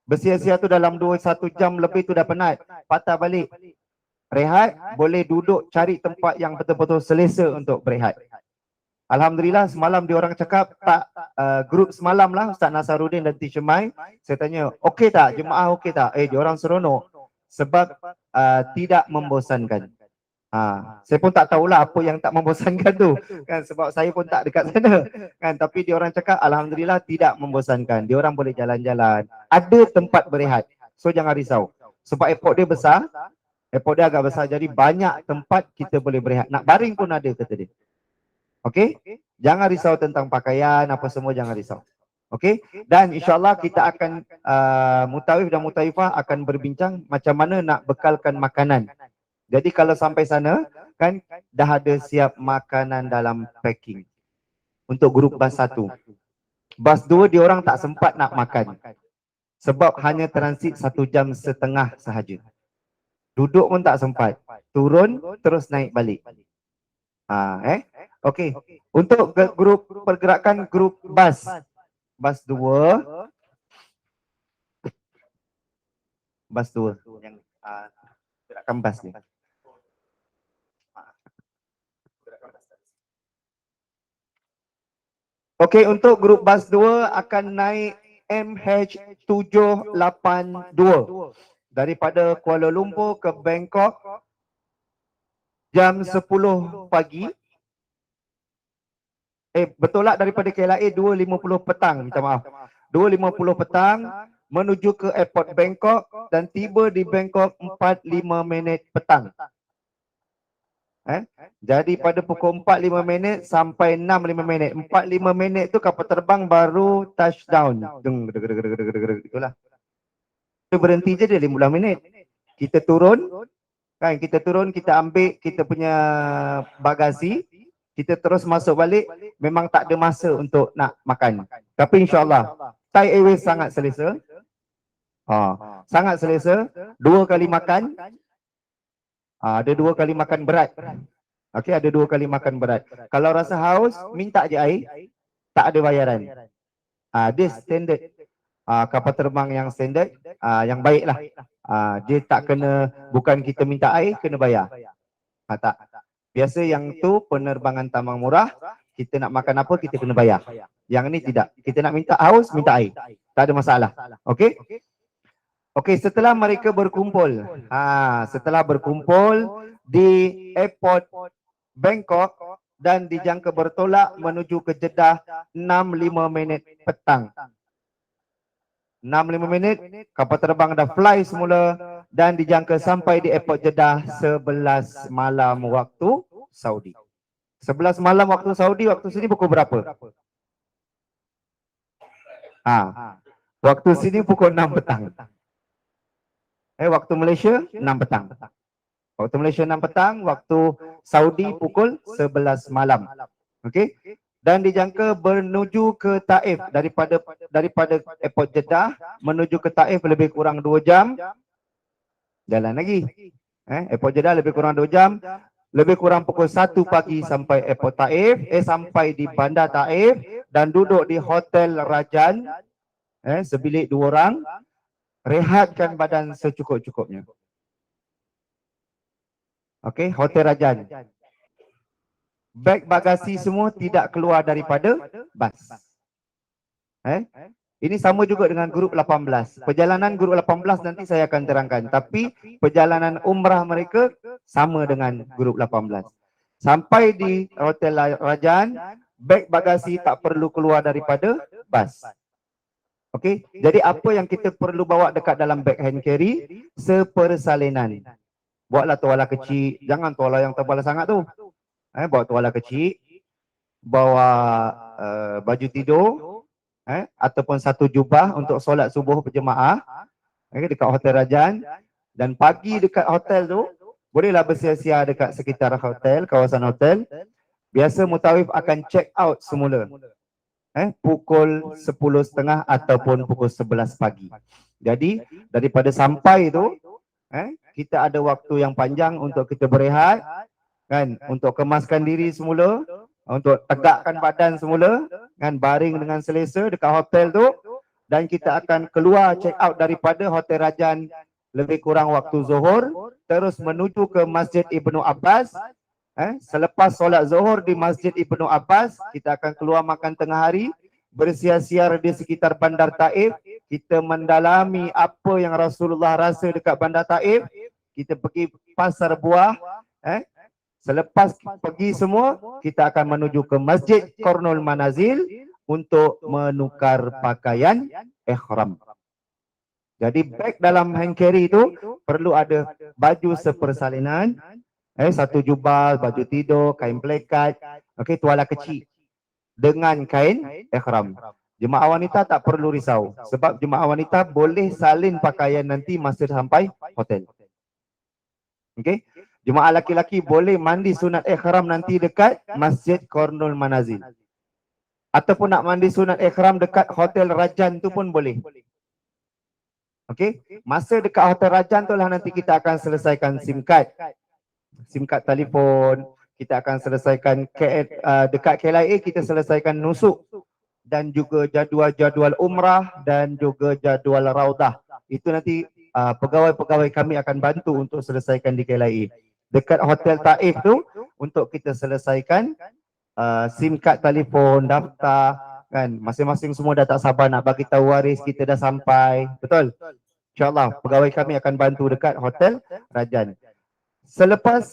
Bersia-sia tu dalam 1 jam lebih tu dah penat. Patah balik. Rehat, boleh duduk cari tempat yang betul-betul selesa untuk berehat. Alhamdulillah semalam diorang cakap tak, grup semalam lah Ustaz Nasaruddin dan Teacher Mai, saya tanya okey tak, jemaah okey tak? Diorang seronok sebab tidak membosankan. Saya pun tak tahulah apa yang tak membosankan tu kan, sebab saya pun tak dekat sana kan, tapi diorang cakap alhamdulillah tidak membosankan. Diorang boleh jalan-jalan, ada tempat berehat. So jangan risau. Sebab airport dia besar, airport dia agak besar, jadi banyak tempat kita boleh berehat. Nak baring pun ada kata dia. Okey? Jangan risau tentang pakaian apa semua, jangan risau. Okey? Dan insya-Allah kita akan mutawif dan mutawifah akan berbincang macam mana nak bekalkan makanan. Jadi kalau sampai sana kan dah ada siap makanan dalam packing. Untuk grup bas 1. Bas 2 diorang tak sempat nak makan. Sebab hanya transit 1 jam setengah sahaja. Duduk pun tak sempat. Turun terus naik balik. Okey. Untuk grup pergerakan grup bas 2. Bas 2 yang pergerakan bas ni. Okey, untuk grup bas 2 akan naik MH782 daripada Kuala Lumpur ke Bangkok jam 10 pagi. Betul lah, daripada KLIA 2.50 petang, minta maaf. 2.50 petang menuju ke airport Bangkok dan tiba di Bangkok 4.5 minit petang. Jadi pada pukul 4.5 minit sampai 6.5 minit. 4.5 minit tu kapal terbang baru touchdown. Itulah. Berhenti je dia 15 minit. Kita turun, kan, kita ambil kita punya bagasi, kita terus masuk balik, memang tak ada masa untuk nak makan. Tapi insya-Allah Thai Airways sangat selesa. Sangat selesa. 2 kali makan. Ada 2 kali makan berat. Okey, ada 2 kali makan berat. Kalau rasa haus, minta je air. Tak ada bayaran. Dia standard. Kapal terbang yang standard, yang baik lah. Dia tak kena, bukan kita minta air, kena bayar. Tak. Biasa yang tu penerbangan tambang murah, kita nak makan apa, kita kena bayar. Yang ni tidak. Kita nak minta haus, minta air. Tak ada masalah. Okey? Okey, setelah mereka berkumpul. Setelah berkumpul di airport Bangkok dan dijangka bertolak menuju ke Jeddah 6.5 minit petang. 6.5 minit, kapal terbang dah fly semula dan dijangka sampai di airport Jeddah 11 malam waktu Saudi. 11 malam waktu Saudi, waktu sini pukul berapa? Waktu sini pukul 6 petang. Waktu Malaysia 6 petang. Waktu Malaysia 6 petang, waktu Saudi pukul 11 malam. Okey? Dan dijangka menuju ke Taif daripada airport Jeddah menuju ke Taif lebih kurang 2 jam. Jalan lagi. Airport Jeddah lebih kurang 2 jam. Lebih kurang pukul 1 pagi sampai airport Taif, sampai di bandar Taif dan duduk di Hotel Rajan. Sebilik 2 orang. Rehatkan badan secukup-cukupnya. Okey, Hotel Rajan. Beg bagasi semua tidak keluar daripada bas. Ini sama juga dengan grup 18. Perjalanan grup 18 nanti saya akan terangkan. Tapi perjalanan umrah mereka sama dengan grup 18. Sampai di Hotel Rajan, beg bagasi tak perlu keluar daripada bas. Okey, jadi apa yang kita perlu bawa dekat dalam beg hand carry? Sepersalinan. Buatlah tuala kecil, jangan tuala yang tebal sangat tu. Bawa tuala kecil, bawa baju tidur, ataupun satu jubah untuk solat subuh berjemaah dekat Hotel Rajan. Dan pagi dekat hotel tu, bolehlah bersia-sia dekat sekitar hotel, kawasan hotel. Biasa mutawif akan check out semula pukul 10.30 ataupun pukul 11 pagi. Jadi daripada sampai tu, kita ada waktu yang panjang untuk kita berehat, kan, untuk kemaskan diri semula, untuk tegakkan badan semula, kan, baring dengan selesa dekat hotel tu. dan kita akan keluar check out daripada Hotel Rajan lebih kurang waktu Zuhur, terus menuju ke Masjid Ibnu Abbas. Selepas solat Zuhur di Masjid Ibnu Abbas, kita akan keluar makan tengah hari, bersiar-siar di sekitar Bandar Taif, kita mendalami apa yang Rasulullah rasa dekat Bandar Taif, kita pergi pasar buah. Selepas pergi semua, kita akan menuju ke Masjid Qarnul Manazil untuk menukar pakaian ihram. Jadi beg dalam hand carry itu perlu ada baju sepersalinan, satu jubah, baju tidur, kain pelekat, okey, tuala kecil dengan kain ihram. Jemaah wanita tak perlu risau sebab jemaah wanita boleh salin pakaian nanti masa sampai hotel. Okey. Jemaah laki-laki boleh mandi sunat ihram nanti dekat Masjid Qarnul Manazil. Ataupun nak mandi sunat ihram dekat Hotel Rajan tu pun boleh. Okey. Masa dekat Hotel Rajan tu lah nanti kita akan selesaikan SIM card. SIM card telefon. Kita akan selesaikan dekat KLIA kita selesaikan nusuk. Dan juga jadual-jadual umrah dan juga jadual raudah. Itu nanti pegawai-pegawai kami akan bantu untuk selesaikan di KLIA. Dekat Hotel Taif tu untuk kita selesaikan SIM card telefon, daftar, kan, masing-masing semua dah tak sabar nak bagi tahu waris kita dah sampai. Betul? InsyaAllah pegawai kami akan bantu dekat Hotel Rajan. Selepas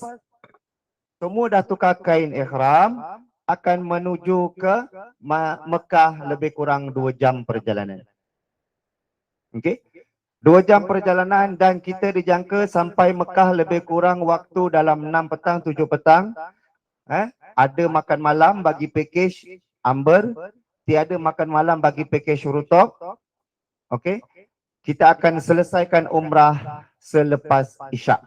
semua dah tukar kain ihram, akan menuju ke Mekah lebih kurang 2 jam perjalanan. Okey? 2 jam perjalanan dan kita dijangka sampai Mekah lebih kurang waktu dalam 6 petang, 7 petang. Ada makan malam bagi package Amber, tiada makan malam bagi package Rutop. Okey. Kita akan selesaikan umrah selepas Isyak.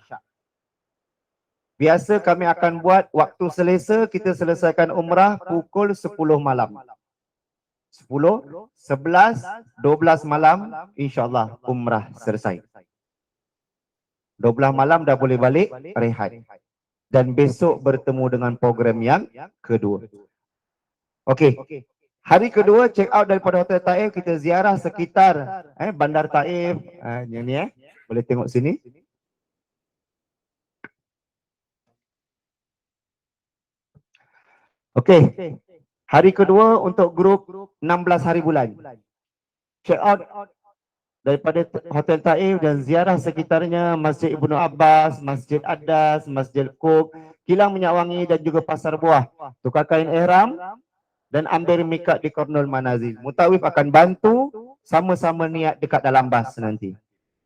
Biasa kami akan buat waktu selesa, kita selesaikan umrah pukul 10 malam. 10, 11, 12 malam, insyaAllah umrah selesai. 12 malam dah boleh balik, rehat. Dan besok bertemu dengan program yang kedua. Okey. Hari kedua check out daripada Hotel Taif, kita ziarah sekitar Bandar Taif. Yang ni boleh tengok sini. Okey. Hari kedua untuk grup 16 hari bulan. Check out daripada Hotel Taif dan ziarah sekitarnya Masjid Ibnu Abbas, Masjid Adas, Masjid Qub, Kilang Minyak Wangi dan juga Pasar Buah. Tukar kain ihram dan ambil mikat di Qarnul Manazil. Mutawif akan bantu sama-sama niat dekat dalam bas nanti.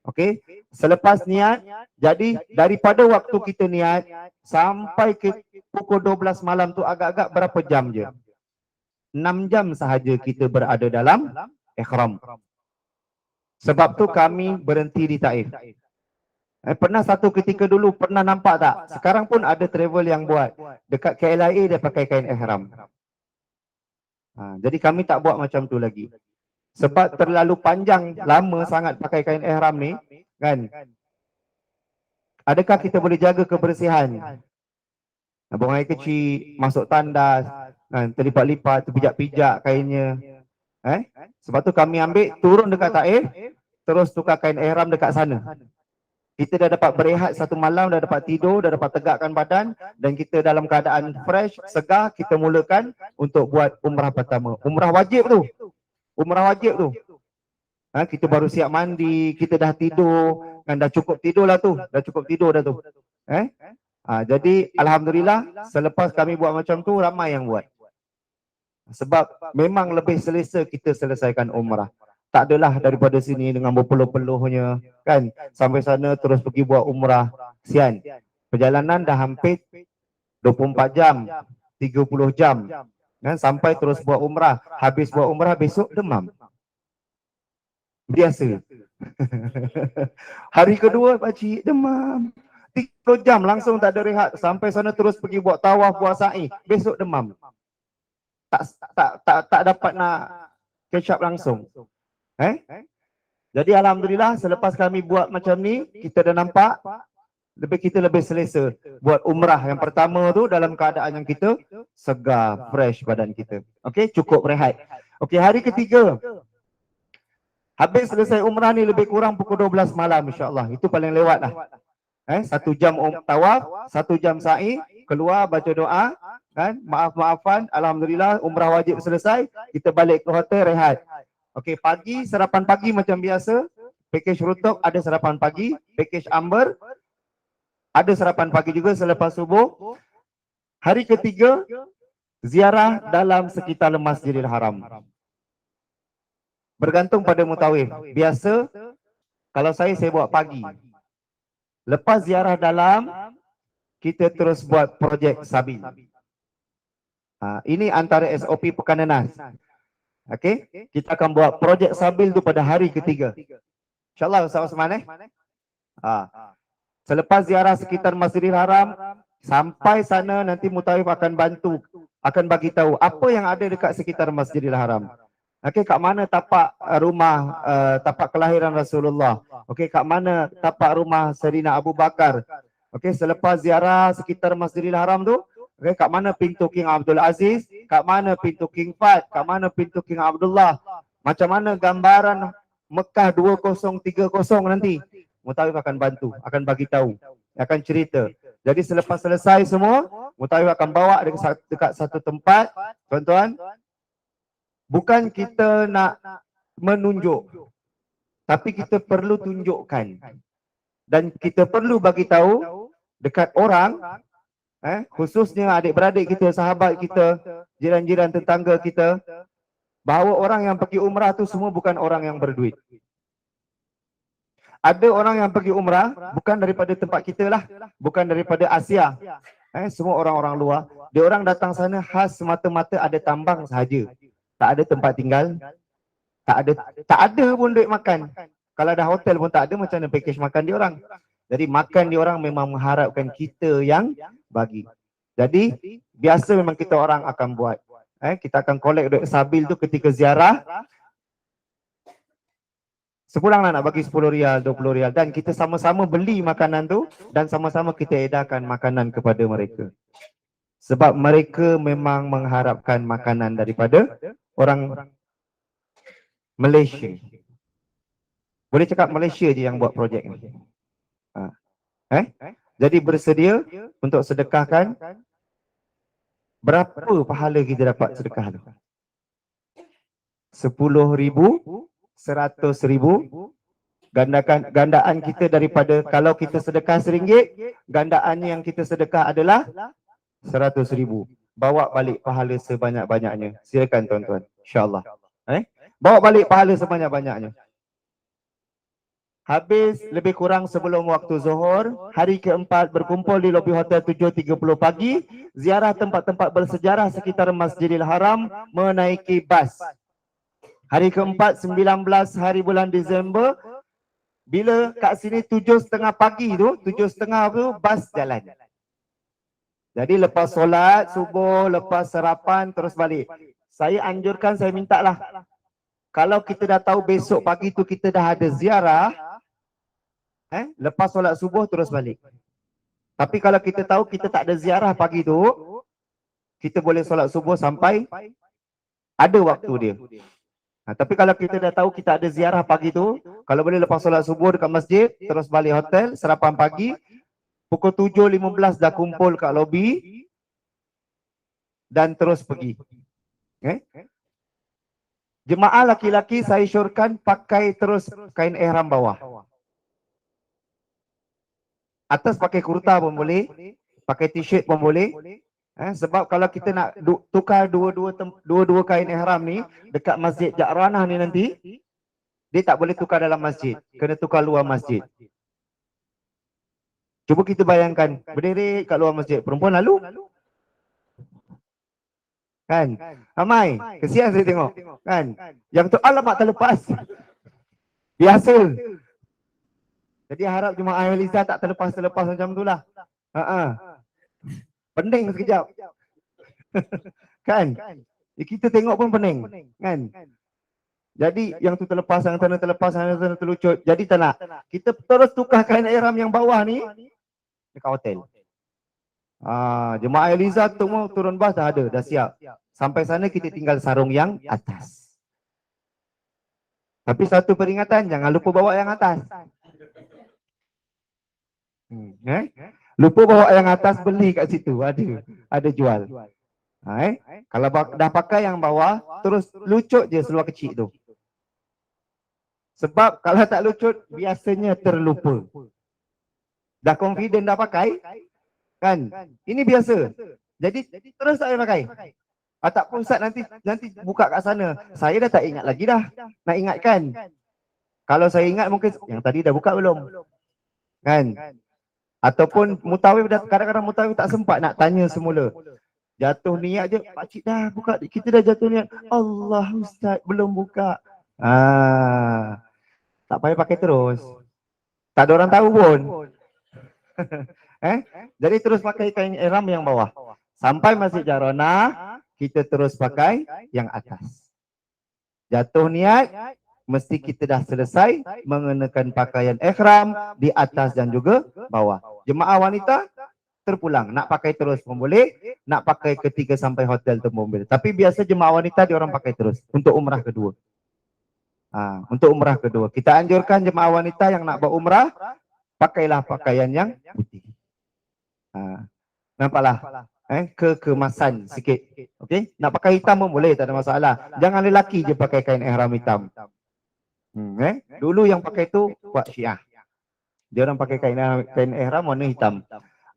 Okey. Selepas niat, jadi daripada waktu kita niat sampai ke pukul 12 malam tu agak-agak berapa jam je? 6 jam sahaja kita berada dalam ihram. Sebab tu kami berhenti di Taif. Pernah satu ketika dulu, pernah nampak tak? Sekarang pun ada travel yang buat. Dekat KLIA dia pakai kain ihram. Jadi kami tak buat macam tu lagi. Sebab terlalu panjang, lama sangat pakai kain ihram ni, kan? Adakah kita boleh jaga kebersihan? Buang air kecil, masuk tandas, kan, terlipat-lipat, terpijak-pijak kainnya. Sebab tu kami ambil, turun dekat Taif, terus tukar kain ihram dekat sana. Kita dah dapat berehat satu malam, dah dapat tidur, dah dapat tegakkan badan, dan kita dalam keadaan fresh, segar, kita mulakan untuk buat umrah pertama. Umrah wajib tu. Umrah wajib tu. Kita baru siap mandi, kita dah tidur, kan, dah cukup tidur lah tu. Dah cukup tidur dah tu. Jadi Alhamdulillah, selepas kami buat macam tu, ramai yang buat. Sebab memang lebih selesa kita selesaikan umrah. Tak adalah daripada sini dengan berpeluh-peluhnya, kan, sampai sana terus pergi buat umrah. Sian. Perjalanan dah hampir 24 jam, 30 jam. Kan, sampai terus buat umrah. Habis buat umrah besok demam. Biasa. Hari kedua pakcik demam. 30 jam langsung tak ada rehat. Sampai sana terus pergi buat tawaf, buat sa'i. Besok demam. Tak dapat nak catch up langsung. Jadi Alhamdulillah selepas kami buat macam ni, kita dah nampak kita lebih selesa buat umrah yang pertama tu dalam keadaan yang kita segar, fresh badan kita. Okey, cukup rehat. Okey, hari ketiga Habis selesai umrah ni lebih kurang pukul 12 malam insya-Allah. Itu paling lewat lah. 1 jam tawaf, 1 jam sa'i, keluar baca doa, kan? Maaf-maafan, alhamdulillah umrah wajib selesai, kita balik ke hotel rehat. Okey, pagi sarapan pagi macam biasa. Package Rutok ada sarapan pagi, package Amber ada sarapan pagi juga selepas subuh. Hari ketiga ziarah dalam sekitar Masjidil Haram. Bergantung pada mutawif. Biasa kalau saya buat pagi. Lepas ziarah dalam, kita terus buat projek sabil. Ini antara SOP Pekan Nanas. Okey, kita akan buat projek sabil tu pada hari ketiga. InsyaAllah Ustaz Osman Selepas ziarah sekitar Masjidil Haram, sampai sana nanti mutawif akan bantu, akan bagi tahu apa yang ada dekat sekitar Masjidil Haram. Okey, kat mana tapak rumah tapak kelahiran Rasulullah. Okey, kat mana tapak rumah Sayyidina Abu Bakar. Okey, selepas ziarah sekitar Masjidil Haram tu, okey, kat mana pintu King Abdul Aziz, kat mana pintu King Fahd, kat mana pintu King Abdullah. Macam mana gambaran Mekah 2030 nanti. Mutawif akan bantu, akan bagi tahu, akan cerita. Jadi selepas selesai semua, mutawif akan bawa dekat satu tempat, tuan-tuan. Bukan kita nak menunjuk, tapi kita perlu tunjukkan. Dan kita perlu bagi tahu dekat orang, khususnya adik-beradik kita, sahabat kita, jiran-jiran tetangga kita, bahawa orang yang pergi umrah tu semua bukan orang yang berduit. Ada orang yang pergi umrah bukan daripada tempat kita lah, bukan daripada Asia. Semua orang-orang luar. Dia orang datang sana khas semata-mata ada tambang sahaja. Tak ada tempat tinggal, tak ada pun duit makan. Kalau ada hotel pun tak ada, macam mana package makan dia orang. Jadi makan dia orang memang mengharapkan kita yang bagi. Jadi biasa memang kita orang akan buat. Kita akan collect duit sabil tu ketika ziarah. Sekurang nak bagi 10 rial, 20 rial. Dan kita sama-sama beli makanan tu dan sama-sama kita edarkan makanan kepada mereka. Sebab mereka memang mengharapkan makanan daripada orang Malaysia. Boleh cakap Malaysia je yang buat projek ni. Jadi bersedia untuk sedekahkan. Berapa pahala kita dapat sedekah tu? 10,000, 100,000. Gandaan kita daripada, kalau kita sedekah RM1, gandaan yang kita sedekah adalah 100,000. Bawa balik pahala sebanyak-banyaknya. Silakan tuan-tuan, insya-Allah. Bawa balik pahala sebanyak-banyaknya. Habis lebih kurang sebelum waktu zuhur, hari keempat berkumpul di lobi hotel 7.30 pagi, ziarah tempat-tempat bersejarah sekitar Masjidil Haram, menaiki bas. Hari keempat 19 hari bulan Disember, bila kat sini 7.30 pagi tu, 7.30 tu bas jalan. Jadi lepas solat subuh, lepas sarapan terus balik. Saya anjurkan, saya mintalah, kalau kita dah tahu besok pagi tu kita dah ada ziarah, lepas solat subuh terus balik. Tapi kalau kita tahu kita tak ada ziarah pagi tu, kita boleh solat subuh sampai ada waktu dia. Tapi kalau kita dah tahu kita ada ziarah pagi tu, kalau boleh lepas solat subuh dekat masjid, terus balik hotel, sarapan pagi, pukul 7.15 dah kumpul kat lobi dan terus pergi. Jemaah laki-laki saya syorkan pakai terus kain ihram bawah. Atas pakai kurta pun boleh, pakai t-shirt pun boleh. Sebab kalau kita nak tukar dua-dua kain ihram ni dekat Masjid Ja'ranah ni nanti, dia tak boleh tukar dalam masjid, kena tukar luar masjid. Cuba kita bayangkan, berdiri kat luar masjid, perempuan lalu. Kan? Ramai, kesian saya tengok. Kan? Yang tu alamak terlepas. Biasa. Jadi harap jemaah Eliza tak terlepas-terlepas macam tu lah. Pening sekejap. Kan? Kita tengok pun pening. Kan? Jadi yang tu terlepas, yang sana terlepas, yang sana terlucut. Jadi tak nak. Kita terus tukar kain ihram yang bawah ni dekat hotel. Jemaah Eliza semua turun bas dah ada, dah siap. Sampai sana kita tinggal sarung yang atas. Tapi satu peringatan, jangan lupa bawa yang atas. Lupa bawa yang atas, beli kat situ, ada jual. Kalau dah pakai yang bawah, terus lucut je seluar kecil tu. Sebab kalau tak lucut, biasanya terlupa. Dah confident dah pakai, kan? Ini biasa. Jadi terus tak payah pakai. Tak pun Ustaz nanti buka kat sana. Saya dah tak ingat lagi dah. Nak ingatkan. Kalau saya ingat mungkin yang tadi dah buka belum? Kan? Ataupun mutawif dah, kadang-kadang mutawif tak sempat nak tanya semula. Jatuh niat je, pakcik dah buka, kita dah jatuh niat. Allah Ustaz belum buka. Tak payah pakai terus. Tak ada orang tahu pun. Jadi terus pakai kain ihram yang bawah. Sampai Masjid Jarana, kita terus pakai yang atas. Jatuh niat, mesti kita dah selesai mengenakan pakaian ihram di atas dan juga bawah. Jemaah wanita terpulang, nak pakai terus pun boleh, nak pakai ketika sampai hotel tu pun boleh. Tapi biasa jemaah wanita diorang pakai terus untuk umrah kedua. Untuk umrah kedua, kita anjurkan jemaah wanita yang nak berumrah, pakailah pakaian yang putih. Nampaklah kekemasan sikit. Okey, nak pakai hitam pun boleh, tak ada masalah. Jangan lelaki je pakai kain ihram hitam. Dulu yang pakai tu buat Syiah. Dia orang pakai kain ihram warna hitam.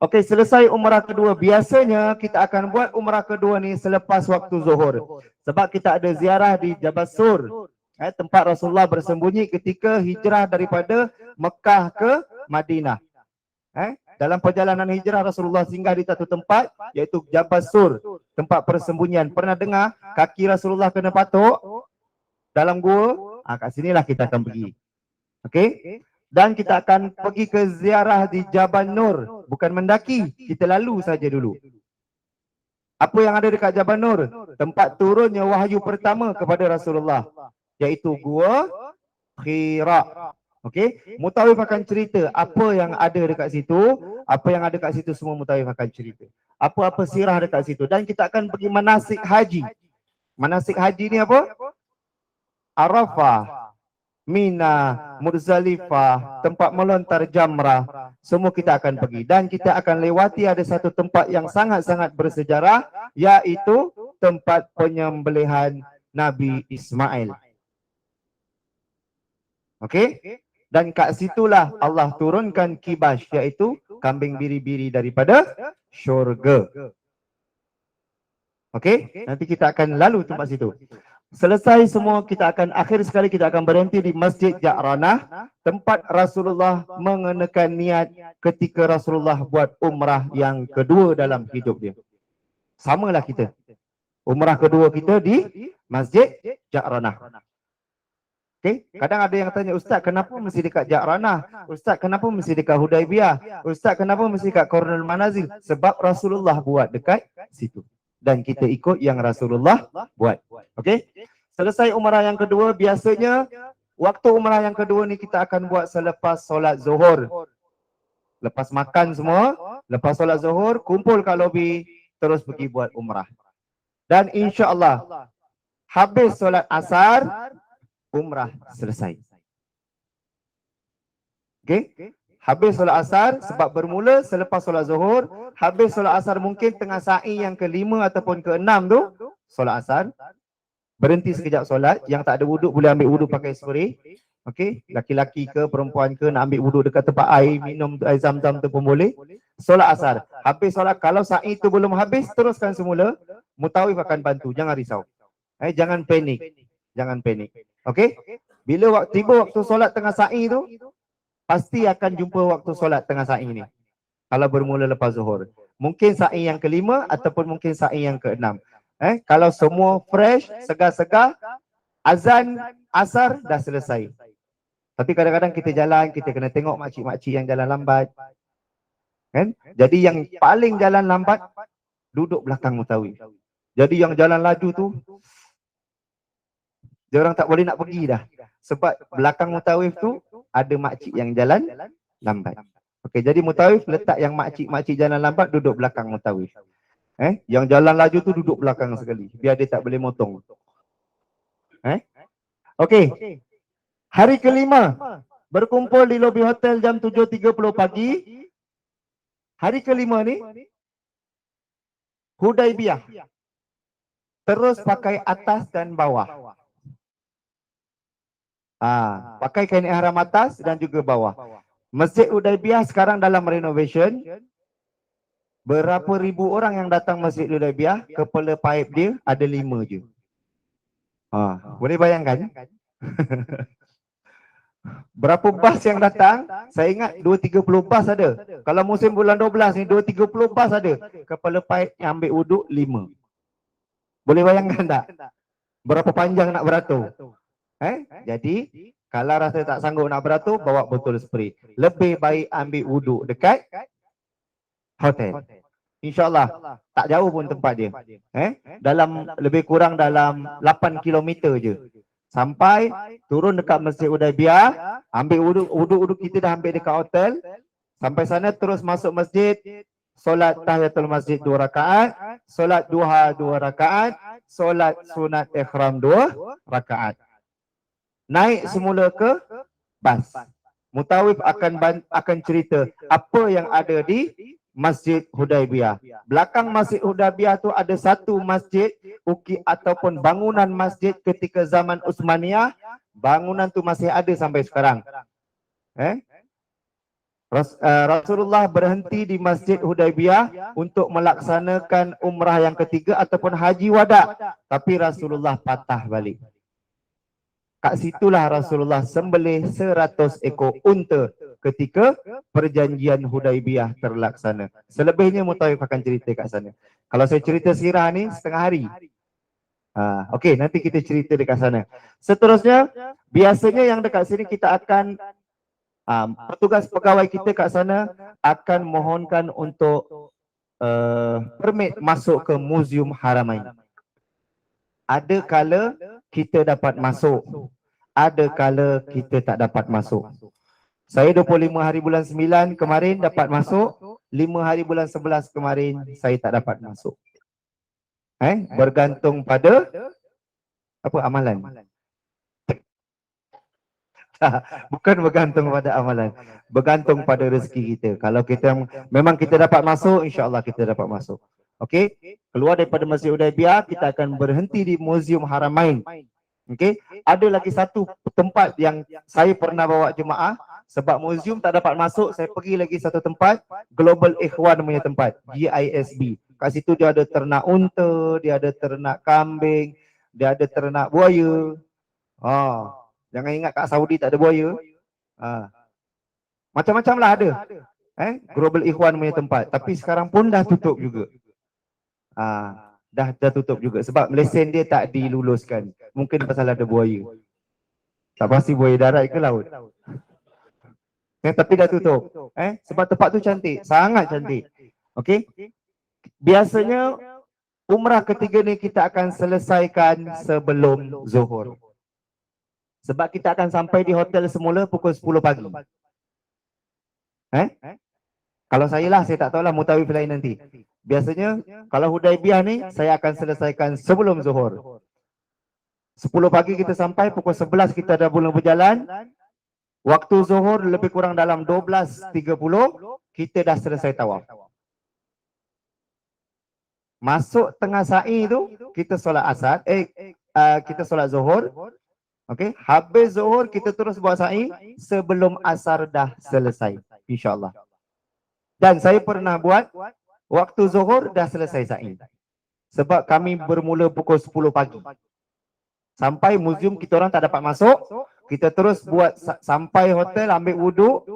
Okey, selesai umrah kedua. Biasanya kita akan buat umrah kedua ni selepas waktu zuhur. Sebab kita ada ziarah di Jabal Sur, tempat Rasulullah bersembunyi ketika hijrah daripada Mekah ke Madinah. Dalam perjalanan hijrah Rasulullah singgah di satu tempat iaitu Jabal Sur, tempat persembunyian. Pernah dengar kaki Rasulullah kena patuk dalam gua? Kat sinilah kita akan pergi. Okey? Dan kita akan pergi ke ziarah di Jabal Nur. Bukan mendaki, kita lalu saja dulu. Apa yang ada dekat Jabal Nur? Tempat turunnya wahyu pertama kepada Rasulullah, iaitu Gua Hira. Okey, mutawif akan cerita apa yang ada dekat situ, apa yang ada dekat situ semua mutawif akan cerita. Apa-apa sirah dekat situ, dan kita akan pergi manasik haji. Manasik haji ni apa? Arafah, Mina, Muzdalifah, tempat melontar jamrah, semua kita akan pergi. Dan kita akan lewati ada satu tempat yang sangat-sangat bersejarah, iaitu tempat penyembelihan Nabi Ismail. Okey? Dan kat situlah Allah turunkan kibas, iaitu kambing biri-biri daripada syurga. Okey? Nanti kita akan lalu tempat situ. Selesai semua, kita akan akhir sekali kita akan berhenti di Masjid Ja'ranah, tempat Rasulullah mengenakan niat ketika Rasulullah buat umrah yang kedua dalam hidup dia. Samalah kita. Umrah kedua kita di Masjid Ja'ranah. Okay? Kadang ada yang tanya, Ustaz kenapa mesti dekat Ja'ranah? Ustaz kenapa mesti dekat Hudaibiyah? Ustaz kenapa mesti dekat Qarnul Manazil? Sebab Rasulullah buat dekat situ. Dan kita ikut yang Rasulullah buat. Okey? Selesai umrah yang kedua, biasanya waktu umrah yang kedua ni kita akan buat selepas solat zuhur. Lepas makan semua, lepas solat zuhur, kumpul kat lobi, terus pergi buat umrah. Dan insya-Allah habis solat asar, umrah selesai. Okey? Habis solat asar, sebab bermula selepas solat zuhur, habis solat asar mungkin tengah sa'i yang ke-5 ataupun ke-6 tu, solat asar. Berhenti sekejap solat, yang tak ada wuduk boleh ambil wuduk pakai spray. Okey, laki-laki ke perempuan ke nak ambil wuduk dekat tempat air, minum air zam-zam tu pun boleh. Solat asar. Habis solat, kalau sa'i tu belum habis, teruskan semula. Mutawif akan bantu, jangan risau. Jangan panik. Jangan panik. Okey? Bila tiba waktu solat tengah sa'i tu, pasti akan jumpa waktu solat tengah sa'i ni. Kalau bermula lepas zuhur. Mungkin sa'i yang ke-5 ataupun mungkin sa'i yang ke-6. Kalau semua fresh, segar-segar, azan asar dah selesai. Tapi kadang-kadang kita jalan, kita kena tengok makcik-makcik yang jalan lambat. Kan? Jadi yang paling jalan lambat, duduk belakang mutawif. Jadi yang jalan laju tu, dia orang tak boleh nak pergi dah. Sebab belakang mutawif tu ada makcik yang jalan lambat. Okey, jadi mutawif letak yang makcik-makcik jalan lambat duduk belakang mutawif. Yang jalan laju tu duduk belakang sekali, biar dia tak boleh motong. Okey. Hari kelima, berkumpul di lobi hotel jam 7.30 pagi. Hari kelima ni, Hudaibiyah. Terus pakai atas dan bawah. Pakai kain ihram atas dan juga bawah. Masjid Hudaibiyah sekarang dalam renovation. Berapa ribu orang yang datang Masjid Hudaibiyah, kepala paip dia ada 5 je. Boleh bayangkan? Berapa bas yang datang? Saya ingat 2-30 bas ada. Kalau musim bulan 12 ni 2-30 bas ada. Kepala paip yang ambil wuduk 5. Boleh bayangkan tak? Berapa panjang nak beratur? Jadi kalau rasa tak sanggup nak beratur, bawa botol spray. Lebih baik ambil wuduk dekat hotel. InsyaAllah tak jauh pun tempat dia. Dalam lebih kurang dalam 8 km je. Sampai turun dekat Masjid Hudaibiyah, ambil wuduk kita dah ambil dekat hotel. Sampai sana terus masuk masjid, solat tahiyatul masjid 2 rakaat, solat duha 2 rakaat, solat sunat ikhram 2 rakaat. Naik semula ke bas. Mutawif akan cerita apa yang ada di Masjid Hudaibiyah. Belakang Masjid Hudaibiyah tu ada satu masjid ataupun bangunan masjid ketika zaman Utsmaniyah. Bangunan tu masih ada sampai sekarang. Rasulullah berhenti di Masjid Hudaibiyah untuk melaksanakan umrah yang ketiga ataupun haji wada. Tapi Rasulullah patah balik. Kat situlah Rasulullah sembelih 100 ekor unta ketika perjanjian Hudaibiyah terlaksana. Selebihnya Mutawif akan cerita kat sana. Kalau saya cerita sirah ni setengah hari. Okey, nanti kita cerita dekat sana. Seterusnya, biasanya yang dekat sini kita akan petugas pegawai kita kat sana akan mohonkan untuk permit masuk ke Muzium Haramain. Ada kala kita dapat masuk, ada kala kita tak dapat masuk. Saya 25 hari bulan 9 kemarin dapat masuk, 5 hari bulan 11 kemarin saya tak dapat masuk. Bergantung pada apa amalan. Bukan bergantung pada amalan, bergantung pada rezeki kita. Kalau kita memang kita dapat masuk, insya-Allah kita dapat masuk. Okey, keluar daripada Masjid Hudaibiyah kita akan berhenti di Muzium Haramain. Okey, ada lagi satu tempat yang saya pernah bawa jemaah sebab muzium tak dapat masuk, saya pergi lagi satu tempat, Global Ikhwan punya tempat, GISB. Kat situ dia ada ternak unta, dia ada ternak kambing, dia ada ternak buaya. Jangan ingat kat Saudi tak ada buaya. Macam-macam lah ada. Global Ikhwan punya tempat, tapi sekarang pun dah tutup juga. Dah tutup juga sebab lesen dia tak diluluskan. Mungkin pasal ada buaya. Tak pasti buaya darat ke laut. Tapi dah tutup. Sebab tempat tu cantik, sangat cantik. Okey. Biasanya umrah ketiga ni kita akan selesaikan sebelum Zuhur. Sebab kita akan sampai di hotel semula pukul 10 pagi. Kalau saya lah, saya tak tahulah Mutawif lain nanti. Biasanya kalau Hudaibiyah ni saya akan selesaikan sebelum Zuhur. 10 pagi kita sampai, pukul 11 kita dah mula berjalan. Waktu Zuhur lebih kurang dalam 12.30 kita dah selesai tawaf. Masuk tengah sa'i tu kita solat asar, kita solat Zuhur. Okey, habis Zuhur kita terus buat sa'i sebelum asar dah selesai, insya-Allah. Dan saya pernah buat waktu Zuhur dah selesai sa'i. Sebab kami bermula pukul 10 pagi. Sampai muzium kita orang tak dapat masuk, kita terus buat sampai hotel, ambil wuduk,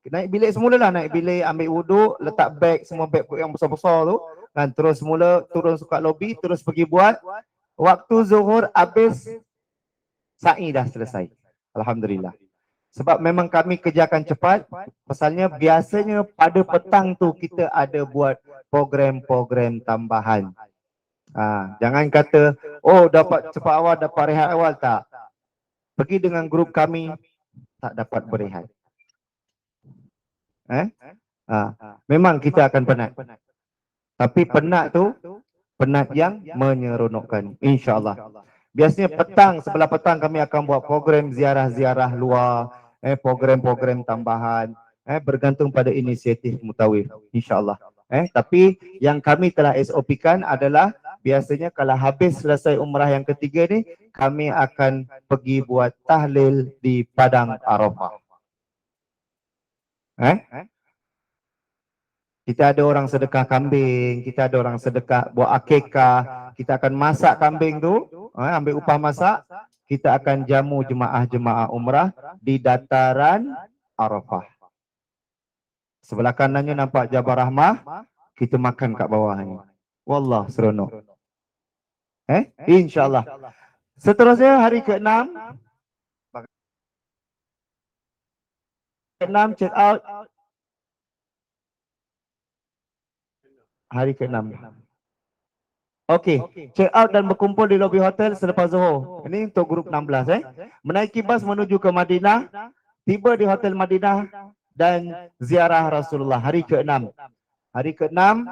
naik bilik semula lah, naik bilik, ambil wuduk, letak beg, semua beg yang besar-besar tu, dan terus semula turun kat lobi, terus pergi buat. Waktu Zuhur habis, sa'i dah selesai. Alhamdulillah. Sebab memang kami kerjakan cepat, pasalnya biasanya pada petang tu kita ada buat program-program tambahan. Jangan kata, oh dapat cepat awal, dapat rehat awal, tak. Pergi dengan grup kami, tak dapat berehat. Memang kita akan penat. Tapi penat tu, penat yang menyeronokkan, insya-Allah. Biasanya petang, sebelah petang kami akan buat program ziarah-ziarah luar, program-program tambahan, bergantung pada inisiatif Mutawif, insyaAllah. Tapi yang kami telah SOP-kan adalah biasanya kalau habis selesai umrah yang ketiga ni, kami akan pergi buat tahlil di Padang Arafah. Kita ada orang sedekah kambing, kita ada orang sedekah buat akikah, kita akan masak kambing tu, ambil upah masak, kita akan jamu jemaah-jemaah umrah di dataran Arafah. Sebelah kanannya nampak Jabal Rahmah, kita makan kat bawahnya. Wallah seronok. InsyaAllah. Seterusnya hari ke-6. Ke-6 check out. Hari ke-6. Okey, check out dan berkumpul di lobi hotel selepas Zuhur. Ini untuk grup 16 Menaiki bas menuju ke Madinah, tiba di hotel Madinah dan ziarah Rasulullah hari ke-6. Hari ke-6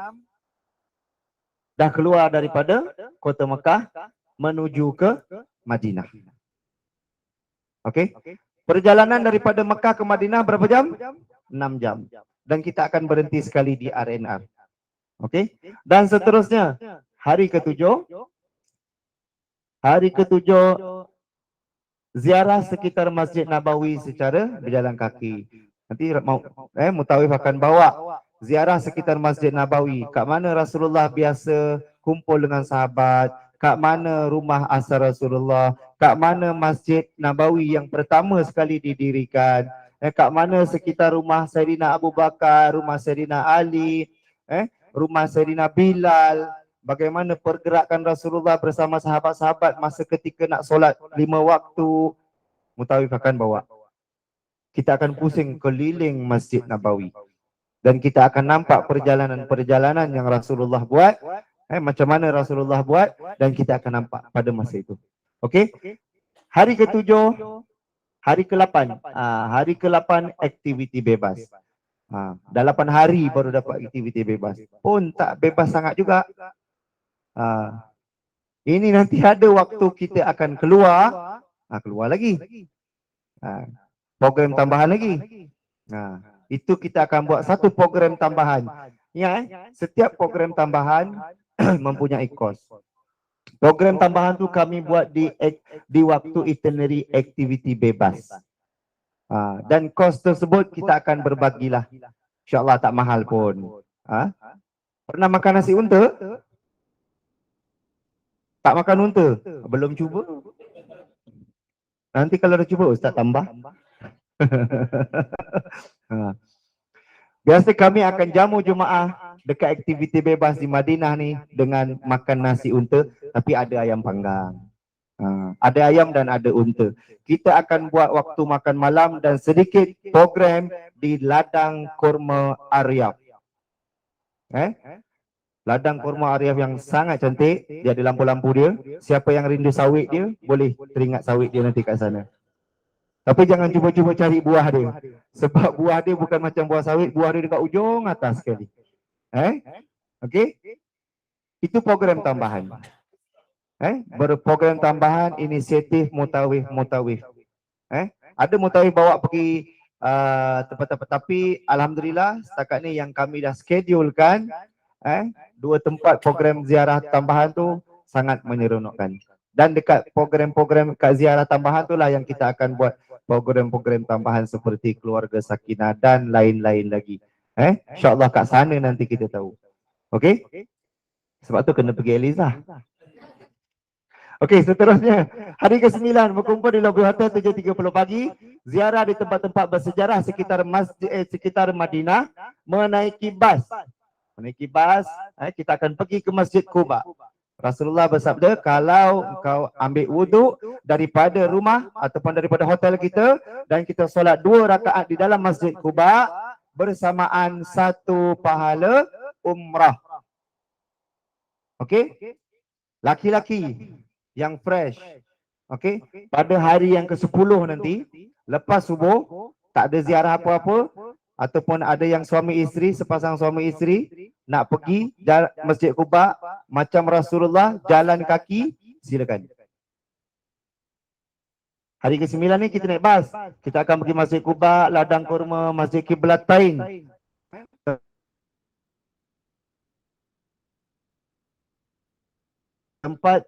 dah keluar daripada kota Mekah menuju ke Madinah. Okey. Perjalanan daripada Mekah ke Madinah berapa jam? 6 jam. Dan kita akan berhenti sekali di RNR. Okey. Dan seterusnya hari ke-7. Hari ke-7 ziarah sekitar Masjid Nabawi secara berjalan kaki. Nanti Mutawif akan bawa ziarah sekitar Masjid Nabawi. Kat mana Rasulullah biasa kumpul dengan sahabat, kat mana rumah asal Rasulullah, kat mana Masjid Nabawi yang pertama sekali didirikan, kat mana sekitar rumah Sayyidina Abu Bakar, rumah Sayyidina Ali, rumah Sayyidina Bilal, bagaimana pergerakan Rasulullah bersama sahabat-sahabat masa ketika nak solat 5 waktu. Mutawif akan bawa. Kita akan pusing keliling Masjid Nabawi. Dan kita akan nampak perjalanan-perjalanan yang Rasulullah buat, macam mana Rasulullah buat, dan kita akan nampak pada masa itu. Okey? Hari ke-7, hari ke-8. Hari ke-8 aktiviti bebas. Dah 8 hari baru dapat aktiviti bebas. Pun tak bebas sangat juga. Ini nanti ada waktu kita akan keluar, keluar lagi. Program tambahan lagi. Itu kita akan buat satu program tambahan. Setiap program tambahan mempunyai kos. Program tambahan tu kami buat di waktu itinerary aktiviti bebas. Dan kos tersebut kita akan berbagilah. InsyaAllah tak mahal pun. Pernah makan nasi unta? Tak makan unta? Belum cuba? Nanti kalau dah cuba, Ustaz tambah. Biasa kami akan jamu jemaah dekat aktiviti bebas di Madinah ni dengan makan nasi unta, tapi ada ayam panggang. Ada ayam dan ada unta. Kita akan buat waktu makan malam dan sedikit program di Ladang Kurma Aryab. Ladang Kurma Aryab yang sangat cantik. Dia ada lampu-lampu dia. Siapa yang rindu sawit dia, boleh teringat sawit dia nanti kat sana. Tapi jangan cuba-cuba cari buah dia. Sebab buah dia bukan macam buah sawit, buah dia dekat ujung atas sekali. Okey? Itu program tambahan. Berprogram tambahan inisiatif Mutawif. Ada Mutawif bawa pergi tempat-tempat, tapi alhamdulillah setakat ni yang kami dah schedulekan, 2 tempat program ziarah tambahan tu sangat menyeronokkan. Dan dekat program-program kat ziarah tambahan tu lah yang kita akan buat program-program tambahan seperti keluarga sakinah dan lain-lain lagi. InsyaAllah kat sana nanti kita tahu. Okey? Sebab tu kena pergi Eliza. Okey, seterusnya hari ke-9 berkumpul di lobi hotel 7.30 pagi, ziarah di tempat-tempat bersejarah sekitar sekitar Madinah, menaiki bas. Kita akan pergi ke Masjid Quba. Rasulullah bersabda, kalau engkau ambil wuduk daripada rumah ataupun daripada hotel kita dan kita solat 2 rakaat di dalam Masjid Quba bersamaan 1 pahala umrah. Okey? Laki-laki yang fresh. Okey? Pada hari yang ke-10 nanti, lepas subuh, tak ada ziarah apa-apa, ataupun ada yang suami isteri, sepasang suami isteri nak pergi Masjid Quba macam Rasulullah jalan kaki, silakan. Hari ke-9 ni kita naik bas. Kita akan pergi Masjid Kuba, Ladang Kurma, Masjid Kiblatain. Tempat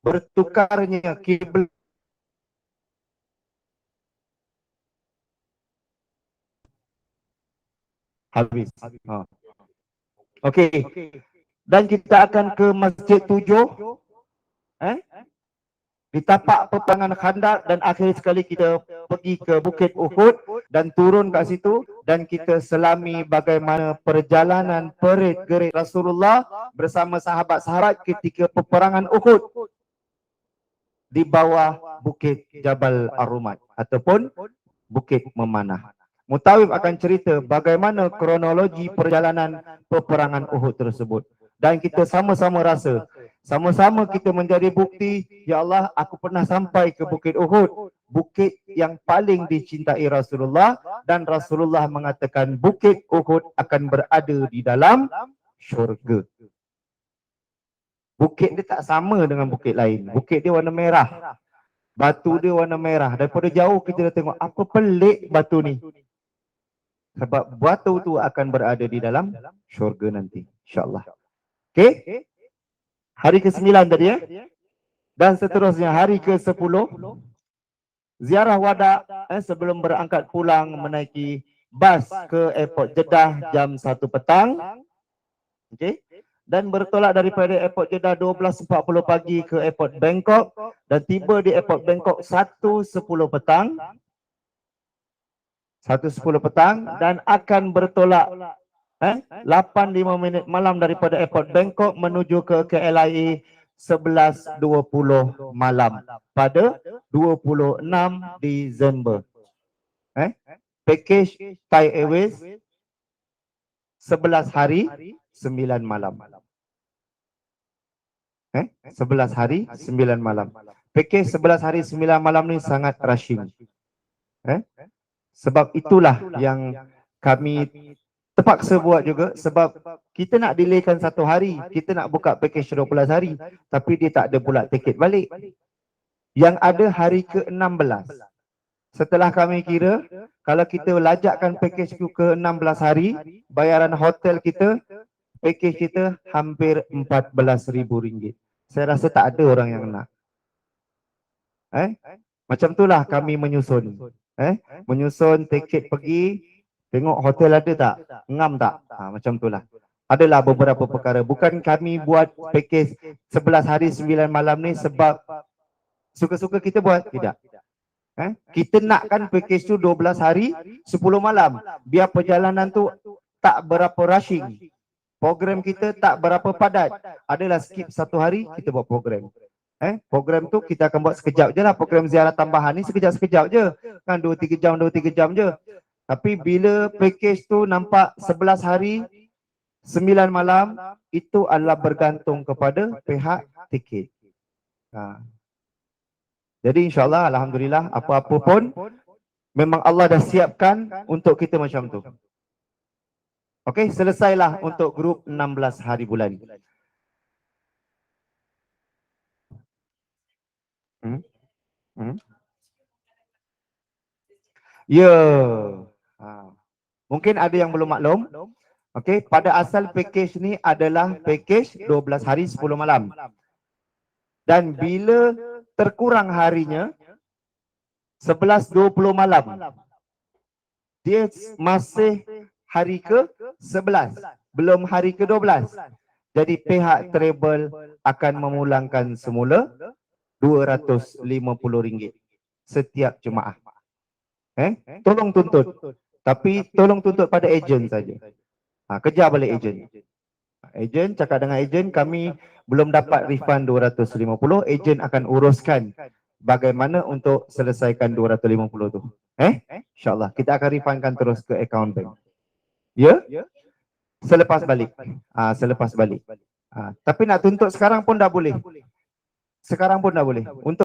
bertukarnya kiblat. Habis. Ha. Okey. Dan kita akan ke Masjid 7. Di tapak peperangan Khandaq, dan akhir sekali kita pergi ke Bukit Uhud dan turun kat situ dan kita selami bagaimana perjalanan parit gerik Rasulullah bersama sahabat-sahabat ketika peperangan Uhud di bawah Bukit Jabal Ar-Rumat ataupun Bukit Memanah. Mutawif akan cerita bagaimana kronologi perjalanan peperangan Uhud tersebut. Dan kita sama-sama rasa, sama-sama kita menjadi bukti, ya Allah, aku pernah sampai ke Bukit Uhud, bukit yang paling dicintai Rasulullah, dan Rasulullah mengatakan Bukit Uhud akan berada di dalam syurga. Bukit dia tak sama dengan bukit lain. Bukit dia warna merah, batu dia warna merah. Daripada jauh kita dah tengok, apa pelik batu ni. Sebab batu tu akan berada di dalam syurga nanti, insyaAllah. Okey, hari ke-9 tadi ya. Dan seterusnya hari ke-10 ziarah wada sebelum berangkat pulang menaiki bas ke airport Jeddah jam 1 petang. Okey. Dan bertolak daripada airport Jeddah 12.40 pagi ke airport Bangkok dan tiba di airport Bangkok 1.10 petang. 1.10 petang dan akan bertolak 8.5 minit malam daripada airport Bangkok menuju ke KLIA 11.20 malam pada 26 Disember. Package Thai Airways 11 hari 9 malam. 11 hari 9 malam. Package 11 hari 9 malam ni sangat rushing. Sebab itulah yang kami terpaksa buat juga, sebab kita nak delaykan 1 hari, kita nak buka package 12 hari, tapi dia tak ada pula tiket balik. Yang ada hari ke-16. Setelah kami kira, kalau kita lajakkan package ke 16 hari, bayaran hotel kita, package kita hampir RM14,000. Saya rasa tak ada orang yang nak. Macam itulah kami menyusun. Menyusun tiket pergi, tengok hotel ada tak? Ngam tak? Macam itulah. Adalah beberapa perkara. Bukan kami buat package 11 hari 9 malam ni sebab suka-suka kita buat. Tidak. Kita nakkan package tu 12 hari 10 malam. Biar perjalanan tu tak berapa rushing. Program kita tak berapa padat. Adalah skip 1 hari, kita buat program. Program tu kita akan buat sekejap je lah. Program ziarah tambahan ni sekejap-sekejap je. Kan 2-3 jam, 2-3 jam je. Tapi bila package tu nampak 11 hari 9 malam, itu adalah bergantung kepada pihak tiket. Jadi insyaAllah, Alhamdulillah, apa-apa pun memang Allah dah siapkan untuk kita macam tu. Okey, selesailah untuk grup 16 hari bulan. Ya. Mungkin ada yang belum maklum. Okey, pada asal package ni adalah package 12 hari 10 malam. Dan bila terkurang harinya 11.20 malam, dia masih hari ke-11, belum hari ke-12. Jadi pihak travel akan memulangkan semula RM250 setiap jemaah. Tolong tuntut. Tapi tolong tuntut pada ejen saja. Kejar balik ejen. Ejen cakap dengan ejen, kami belum dapat refund 250, ejen akan uruskan bagaimana untuk selesaikan 250 tu. InsyaAllah kita akan refundkan terus ke akaun bank. Ya? Selepas balik. Selepas balik. Tapi nak tuntut sekarang pun dah boleh. Sekarang pun dah boleh. Untuk